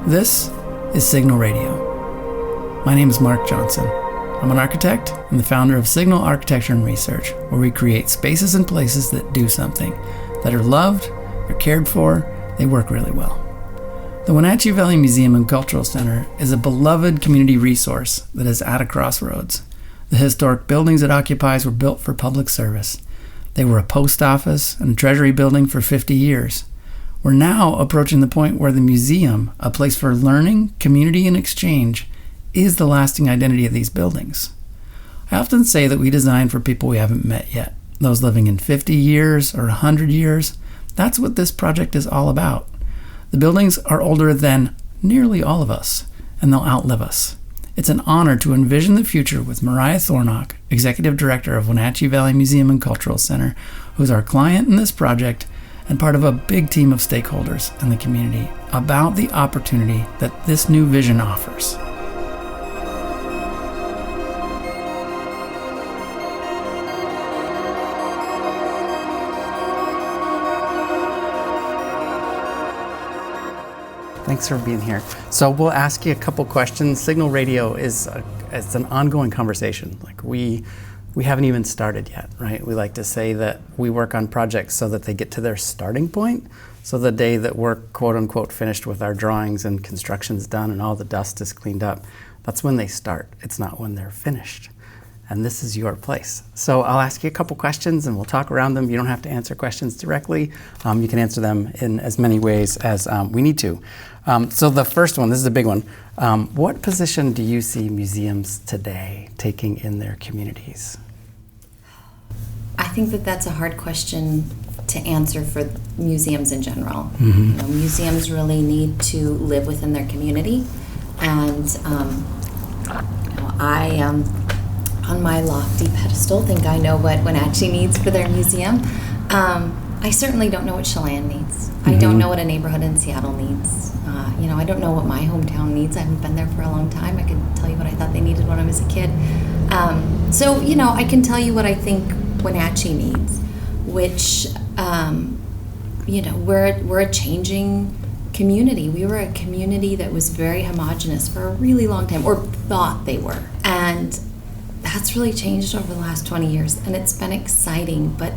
This is Signal Radio. My name is Mark Johnson. I'm an architect and the founder of Signal Architecture and Research, where we create spaces and places that do something, that are loved, they're cared for, they work really well. The Wenatchee Valley Museum and Cultural Center is a beloved community resource that is at a crossroads. The historic buildings it occupies were built for public service. They were a post office and a treasury building for 50 years. We're now approaching the point where the museum, a place for learning, community, and exchange, is the lasting identity of these buildings. I often say that we design for people we haven't met yet, those living in 50 years or 100 years. That's what this project is all about. The buildings are older than nearly all of us, and they'll outlive us. It's an honor to envision the future with Marriah Thornock, Executive Director of Wenatchee Valley Museum and Cultural Center, who's our client in this project and part of a big team of stakeholders in the community about the opportunity that this new vision offers. Thanks for being here. So we'll ask you a couple questions. Signal Radio is it's an ongoing conversation. Like we haven't even started yet, right? We like to say that we work on projects so that they get to their starting point. So the day that we're quote unquote finished with our drawings and construction's done and all the dust is cleaned up, that's when they start. It's not when they're finished. And this is your place. So I'll ask you a couple questions and we'll talk around them. You don't have to answer questions directly. You can answer them in as many ways as we need to. So the first one, this is a big one. What position do you see museums today taking in their communities? I think that that's a hard question to answer for museums in general. Mm-hmm. You know, museums really need to live within their community. And I on my lofty pedestal think I know what Wenatchee needs for their museum. I certainly don't know what Chelan needs. Mm-hmm. I don't know what a neighborhood in Seattle needs. I don't know what my hometown needs. I haven't been there for a long time. I can tell you what I thought they needed when I was a kid. So I can tell you what I think Wenatchee needs, which, we're a changing community. We were a community that was very homogenous for a really long time, or thought they were. And that's really changed over the last 20 years, and it's been exciting. But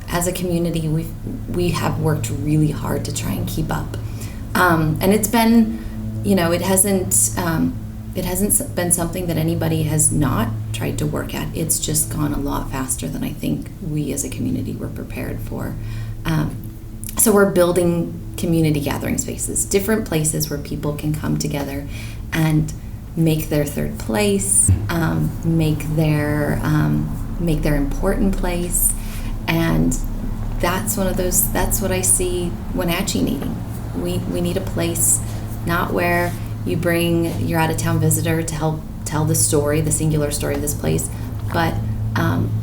as a community, we have worked really hard to try and keep up. And it's been, it hasn't been something that anybody has not tried to work at. It's just gone a lot faster than I think we as a community were prepared for. So we're building community gathering spaces, different places where people can come together and make their third place, make their important place, and that's what I see Wenatchee needing. We need a place not where you bring your out-of-town visitor to help tell the singular story of this place, but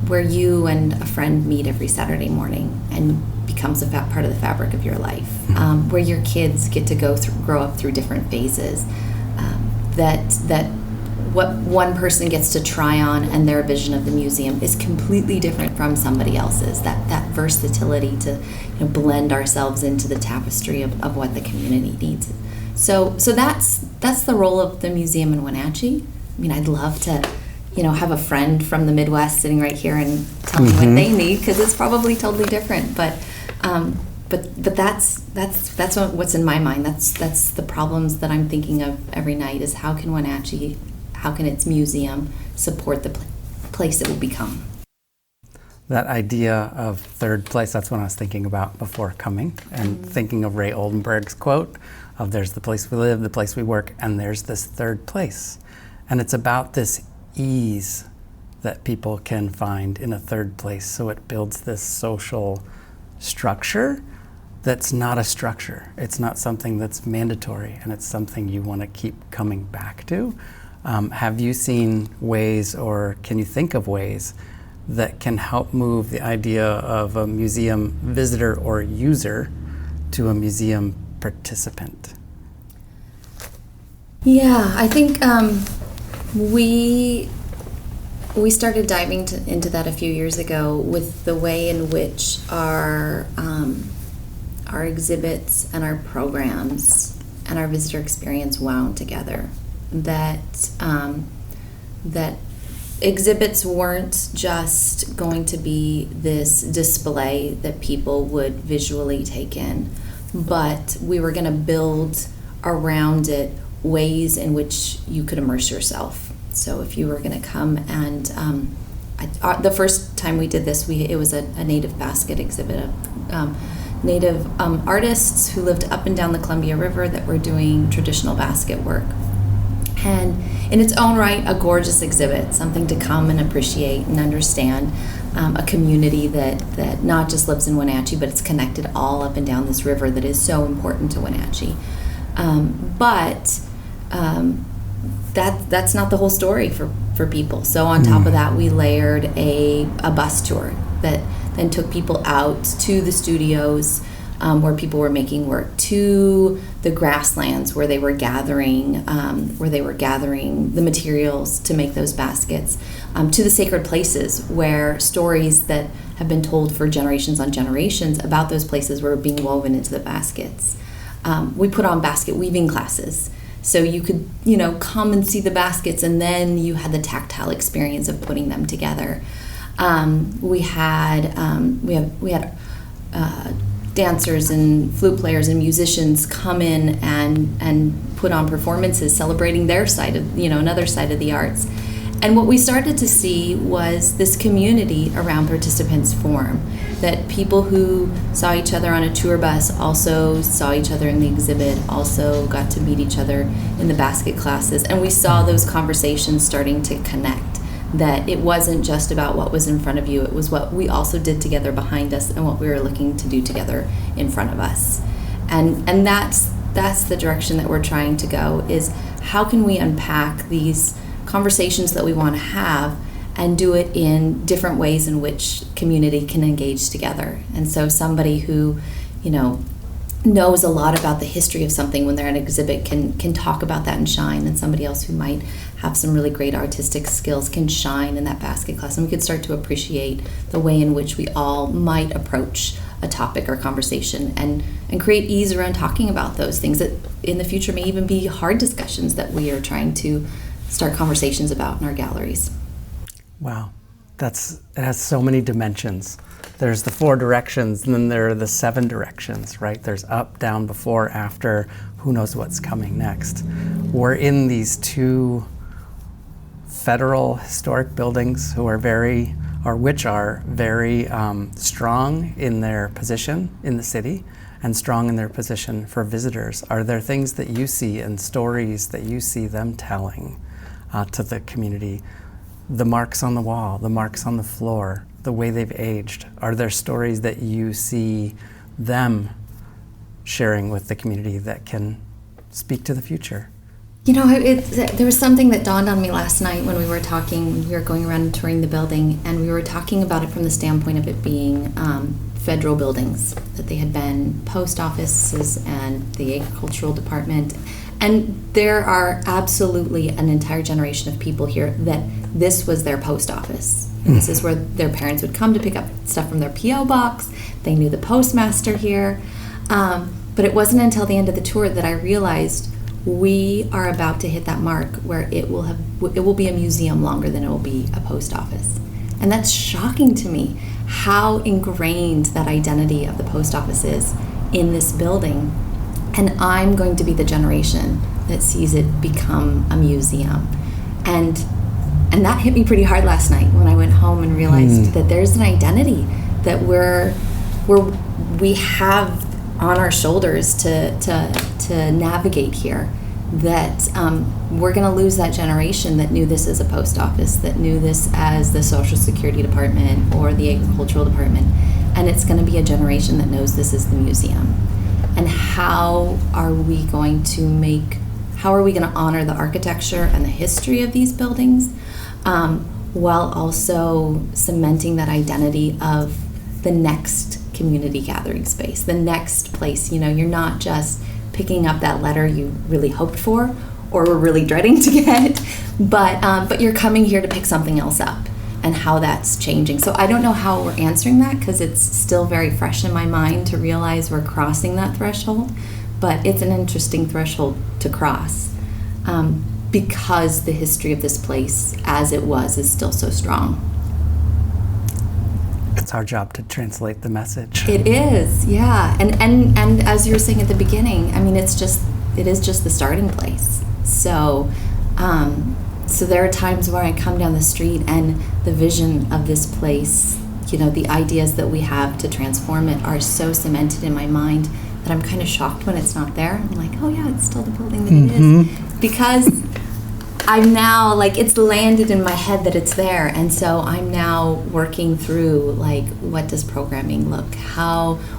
where you and a friend meet every Saturday morning and becomes a part of the fabric of your life, where your kids get to grow up through different phases, that what one person gets to try on and their vision of the museum is completely different from somebody else's. That versatility to blend ourselves into the tapestry of what the community needs. So that's the role of the museum in Wenatchee. I mean, I'd love to, have a friend from the Midwest sitting right here and tell me what they need, because it's probably totally different. But that's what's in my mind. That's the problems that I'm thinking of every night. Is how can its museum support the place it will become? That idea of third place, that's what I was thinking about before coming, and thinking of Ray Oldenburg's quote of there's the place we live, the place we work, and there's this third place. And it's about this ease that people can find in a third place. So it builds this social structure that's not a structure. It's not something that's mandatory, and it's something you want to keep coming back to. Have you seen ways, or can you think of ways that can help move the idea of a museum visitor or user to a museum participant? Yeah, I think we started diving into that a few years ago with the way in which our exhibits and our programs and our visitor experience wound together. That exhibits weren't just going to be this display that people would visually take in, but we were going to build around it ways in which you could immerse yourself. So if you were going to come and the first time we did this, it was a native basket exhibit of native artists who lived up and down the Columbia River that were doing traditional basket work. And in its own right, a gorgeous exhibit, something to come and appreciate and understand, a community that not just lives in Wenatchee, but it's connected all up and down this river that is so important to Wenatchee. But that's not the whole story for people. So on top of that, we layered a bus tour that then took people out to the studios where people were making work, to the grasslands where they were gathering the materials to make those baskets, to the sacred places where stories that have been told for generations on generations about those places were being woven into the baskets. We put on basket weaving classes, so you could come and see the baskets, and then you had the tactile experience of putting them together. We had dancers and flute players and musicians come in and put on performances celebrating their side of, another side of the arts. And what we started to see was this community around participants form, that people who saw each other on a tour bus also saw each other in the exhibit, also got to meet each other in the basket classes. And we saw those conversations starting to connect, that it wasn't just about what was in front of you, it was what we also did together behind us and what we were looking to do together in front of us. And that's the direction that we're trying to go, is how can we unpack these conversations that we want to have and do it in different ways in which community can engage together. And so somebody who, knows a lot about the history of something when they're at an exhibit can talk about that and shine, and somebody else who might have some really great artistic skills can shine in that basket class, and we could start to appreciate the way in which we all might approach a topic or conversation and create ease around talking about those things that in the future may even be hard discussions that we are trying to start conversations about in our galleries. Wow, it has so many dimensions. There's the 4 directions, and then there are the 7 directions, right? There's up, down, before, after, who knows what's coming next. We're in these 2 federal historic buildings which are very strong in their position in the city and strong in their position for visitors. Are there things that you see and stories that you see them telling to the community? The marks on the wall, the marks on the floor, the way they've aged. Are there stories that you see them sharing with the community that can speak to the future? There was something that dawned on me last night when we were talking. We were going around and touring the building, and we were talking about it from the standpoint of it being federal buildings, that they had been post offices and the agricultural department. And there are absolutely an entire generation of people here that this was their post office. And this is where their parents would come to pick up stuff from their P.O. box. They knew the postmaster here. But it wasn't until the end of the tour that I realized we are about to hit that mark where it will be a museum longer than it will be a post office. And that's shocking to me, how ingrained that identity of the post office is in this building. And I'm going to be the generation that sees it become a museum. And that hit me pretty hard last night when I went home and realized that there's an identity that we have on our shoulders to navigate here, that we're going to lose that generation that knew this as a post office, that knew this as the Social Security Department or the Agricultural Department, and it's going to be a generation that knows this is the museum. And how are we going to honor the architecture and the history of these buildings, while also cementing that identity of the next community gathering space, the next place. You're not just picking up that letter you really hoped for or were really dreading to get, but you're coming here to pick something else up, and how that's changing. So I don't know how we're answering that, because it's still very fresh in my mind to realize we're crossing that threshold. but it's an interesting threshold to cross because the history of this place as it was is still so strong. It's our job to translate the message. It is, yeah. And as you were saying at the beginning, I mean, it is just the starting place. So so there are times where I come down the street and the vision of this place, the ideas that we have to transform it are so cemented in my mind that I'm kind of shocked when it's not there. I'm like, oh yeah, it's still the building that it is. Because I'm now, like, it's landed in my head that it's there, and so I'm now working through, like, what does programming look?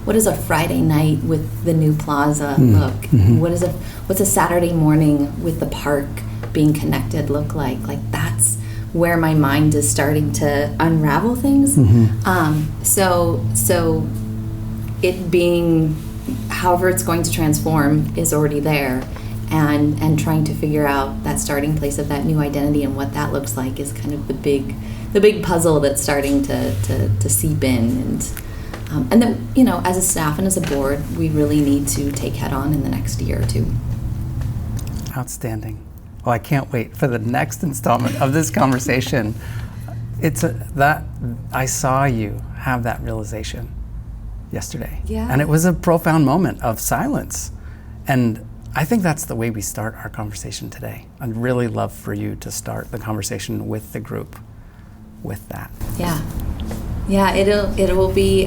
What does a Friday night with the new plaza look? What's a Saturday morning with the park being connected look like? Like, that's where my mind is starting to unravel things. So it being, however it's going to transform is already there. And trying to figure out that starting place of that new identity and what that looks like is kind of the big puzzle that's starting to seep in, and then as a staff and as a board, we really need to take head on in the next year or two. Outstanding. Well, I can't wait for the next installment of this conversation. I saw you have that realization yesterday, and it was a profound moment of silence, and I think that's the way we start our conversation today. I'd really love for you to start the conversation with the group with that. Yeah, it will be,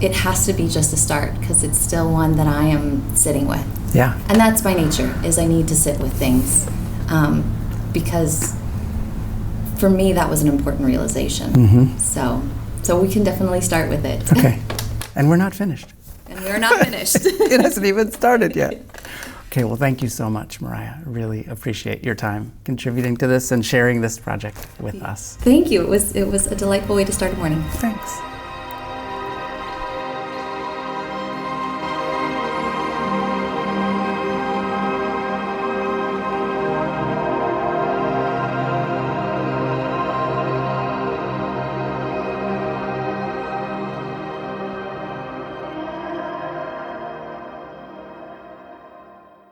it has to be just a start because it's still one that I am sitting with. Yeah. And that's my nature, is I need to sit with things because for me that was an important realization. So we can definitely start with it. Okay. And we're not finished. And we're not finished. It hasn't even started yet. Okay, well, thank you so much, Marriah. I really appreciate your time contributing to this and sharing this project with us. Thank you. It was a delightful way to start a morning. Thanks.